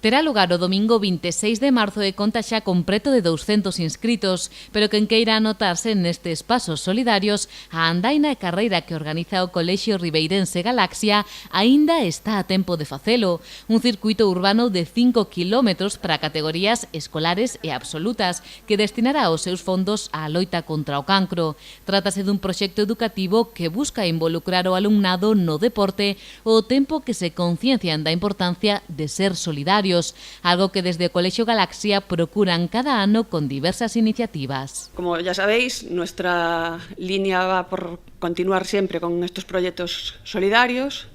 Terá lugar o domingo 26 de marzo e conta xa con preto de 200 inscritos, pero quen queira anotarse nestes pasos solidarios, a andaina e carreira que organiza o Colexio Ribeirense Galaxia aínda está a tempo de facelo. Un circuito urbano de 5 kilómetros para categorías escolares e absolutas que destinará os seus fondos á loita contra o cancro. Trátase dun proxecto educativo que busca involucrar o alumnado no deporte o tempo que se conciencian da importancia de ser solidarios, algo que desde o Colexio Galaxia procuran cada ano con diversas iniciativas. Como ya sabéis, nuestra línea va por continuar siempre con estos proyectos solidarios.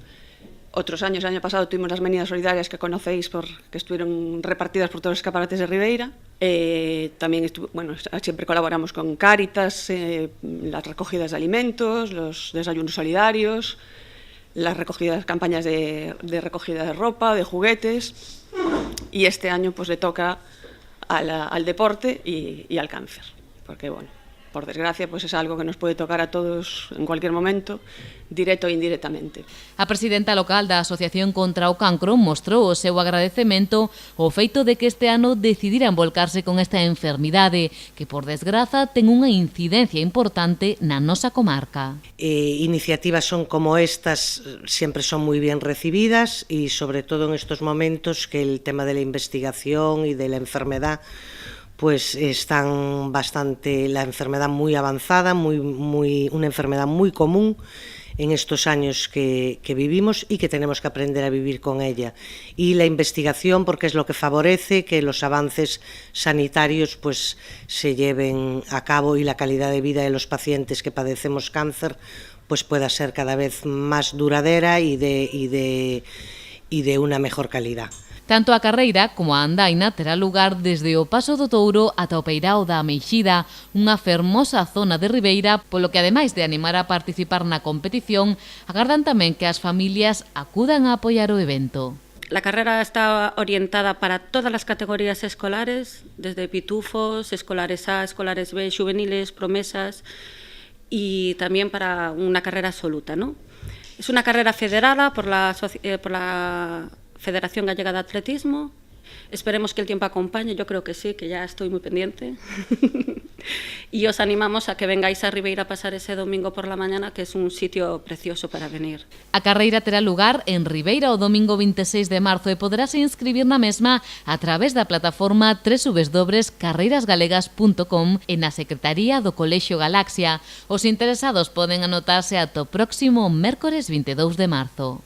Otros años, el año pasado, tuvimos las venidas solidarias que conocéis, que estuvieron repartidas por todos los escaparates de Ribeira. También siempre colaboramos con Cáritas, las recogidas de alimentos, los desayunos solidarios, las campañas de recogida de ropa, de juguetes. Y este año pues le toca al deporte y al cáncer, porque bueno, por desgracia pues es algo que nos puede tocar a todos en cualquier momento, directo e indirectamente. A presidenta local da Asociación contra o Cancro mostrou o seu agradecemento ao feito de que este ano decidiran volcarse con esta enfermidade, que por desgraza ten unha incidencia importante na nosa comarca. Iniciativas son como estas siempre son muy bien recibidas y sobre todo en estos momentos que el tema de la investigación y de la enfermedad pues están la enfermedad muy avanzada, una enfermedad muy común en estos años que vivimos y que tenemos que aprender a vivir con ella. Y la investigación, porque es lo que favorece que los avances sanitarios pues se lleven a cabo y la calidad de vida de los pacientes que padecemos cáncer pues pueda ser cada vez más duradera y de una mejor calidad. Tanto a carreira como a andaina terá lugar desde o Paso do Touro ata o Peirao da Ameixida, unha fermosa zona de Ribeira, polo que ademais de animar a participar na competición, agardan tamén que as familias acudan a apoiar o evento. La carrera está orientada para todas las categorías escolares, desde pitufos, escolares A, escolares B, juveniles, promesas y también para una carrera absoluta, ¿no? Es una carrera federada por la Federación Gallega de Atletismo. Esperemos que el tiempo acompañe, yo creo que sí, que ya estoy muy pendiente. Y os animamos a que vengáis a Ribeira a pasar ese domingo por la mañana, que es un sitio precioso para venir. A carreira terá lugar en Ribeira o domingo 26 de marzo e poderase inscribir na mesma a través da plataforma www.carreirasgalegas.com e na Secretaría do Colexio Galaxia. Os interesados poden anotarse ata o próximo mércores 22 de marzo.